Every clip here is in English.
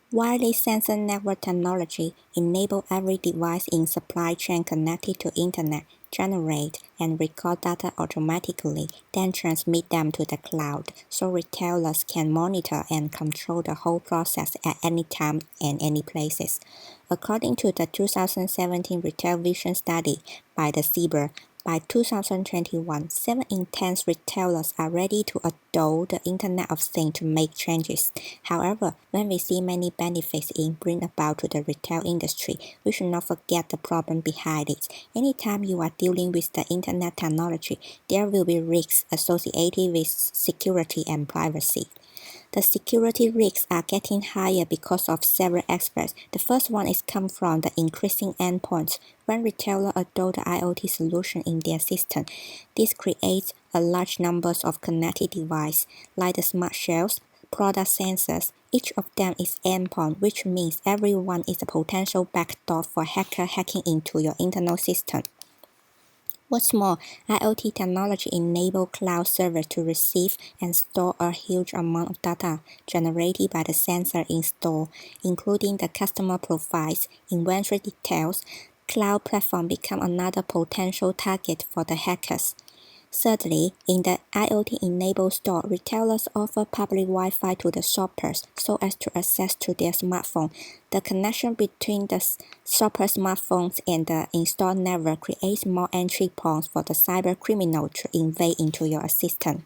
Wireless sensor network technology enables every device in supply chain connected to internet, generate and record data automatically, then transmit them to the cloud, so retailers can monitor and control the whole process at any time and any places. According to the 2017 Retail Vision study by the CBER, by 2021, 7 in 10 retailers are ready to adopt the Internet of Things to make changes. However, when we see many benefits it brings about to the retail industry, we should not forget the problem behind it. Anytime you are dealing with the Internet technology, there will be risks associated with security and privacy. The security risks are getting higher because of several aspects. The first one is come from the increasing endpoints. When retailers adopt the IoT solution in their system, this creates a large number of connected devices, like the smart shelves, product sensors. Each of them is endpoint, which means every one is a potential backdoor for hacker hacking into your internal system. What's more, IoT technology enables cloud servers to receive and store a huge amount of data generated by the sensor in store, including the customer profiles, inventory details. Cloud platform become another potential target for the hackers. Thirdly, in the IoT-enabled store, retailers offer public Wi-Fi to the shoppers so as to access to their smartphone. The connection between the shopper smartphones and the in-store network creates more entry points for the cyber criminal to invade into your system.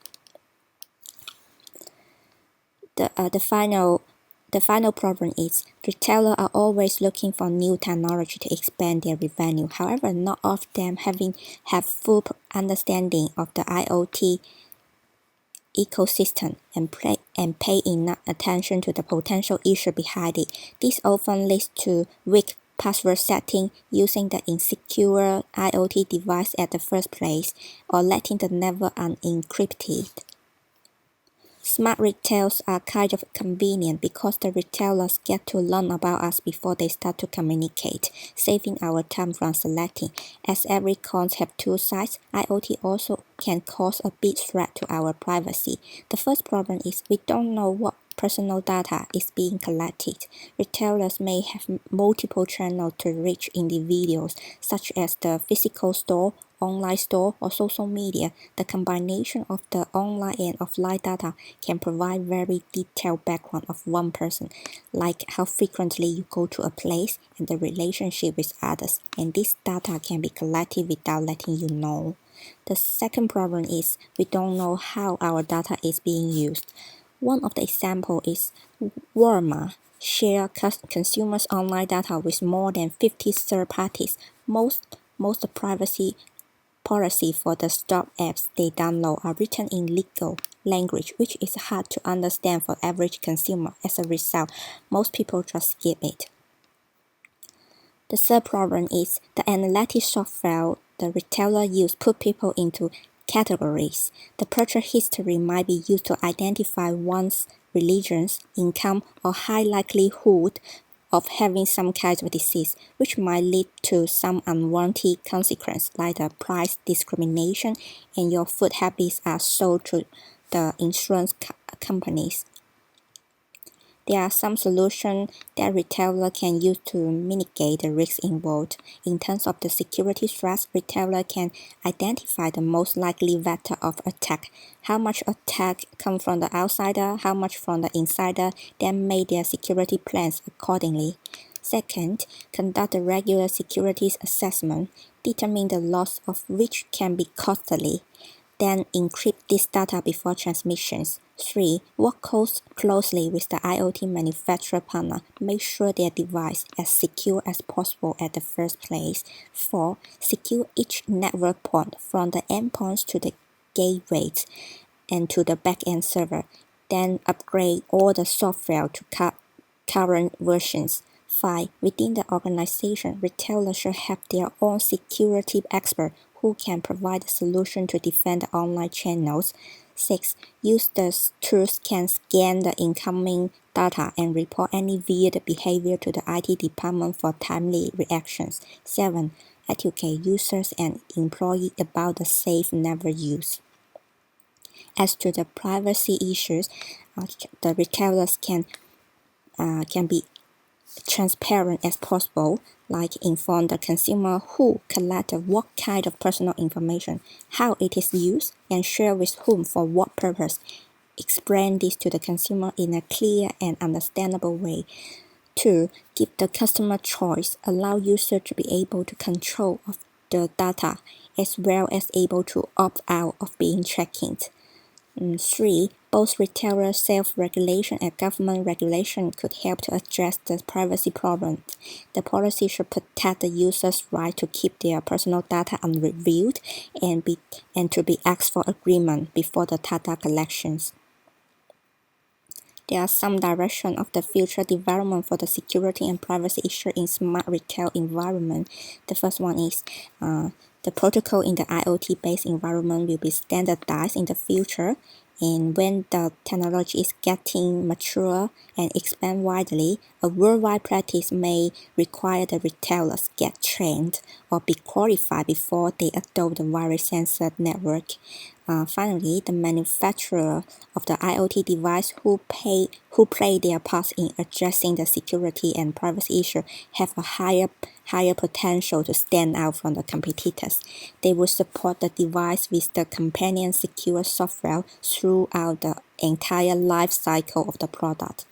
The final problem is retailers are always looking for new technology to expand their revenue. However, not all of them have full understanding of the IoT ecosystem and pay enough attention to the potential issue behind it. This often leads to weak password setting, using the insecure IoT device at the first place, or letting the network unencrypted. Smart retails are kind of convenient because the retailers get to learn about us before they start to communicate, saving our time from selecting. As every coin has two sides, IoT also can cause a big threat to our privacy. The first problem is we don't know what personal data is being collected. Retailers may have multiple channels to reach individuals, such as the physical store, online store, or social media. The combination of the online and offline data can provide very detailed background of one person, like how frequently you go to a place and the relationship with others, and this data can be collected without letting you know. The second problem is we don't know how our data is being used. One of the examples is Walmart share consumers' online data with more than 50 third parties. Most privacy policy for the stop apps they download are written in legal language, which is hard to understand for average consumer. As a result, most people just skip it. The third problem is the analytics software the retailer use put people into categories. The purchase history might be used to identify one's religions, income, or high likelihood of having some kind of disease, which might lead to some unwanted consequence, like the price discrimination, and your food habits are sold to the insurance companies. There are some solutions that retailers can use to mitigate the risks involved. In terms of the security threats, retailers can identify the most likely vector of attack, how much attack comes from the outsider, how much from the insider, then make their security plans accordingly. Second, conduct a regular security assessment, determine the loss of which can be costly. Then encrypt this data before transmissions. 3. Work closely with the IoT manufacturer partner. Make sure their device as secure as possible at the first place. 4. Secure each network point from the endpoints to the gateways and to the backend server. Then upgrade all the software to current versions. 5. Within the organization, retailers should have their own security expert who can provide a solution to defend the online channels. 6. Use the tools can scan the incoming data and report any weird behavior to the IT department for timely reactions. 7. Educate users and employees about the safe network use. As to the privacy issues, the retailers can can be transparent as possible, like inform the consumer who collected what kind of personal information, how it is used, and share with whom for what purpose. Explain this to the consumer in a clear and understandable way. 2. Give the customer choice. Allow users to be able to control of the data as well as able to opt out of being tracked. 3. Both retailer self-regulation and government regulation could help to address the privacy problem. The policy should protect the user's right to keep their personal data unrevealed and to be asked for agreement before the data collections. There are some direction of the future development for the security and privacy issue in smart retail environment. The first one is the protocol in the IoT-based environment will be standardized in the future, and when the technology is getting mature and expand widely, a worldwide practice may require the retailers get trained or be qualified before they adopt the virus sensor network. Finally, the manufacturer of the IoT device who play their part in addressing the security and privacy issue have a higher potential to stand out from the competitors. They will support the device with the companion secure software throughout the entire life cycle of the product.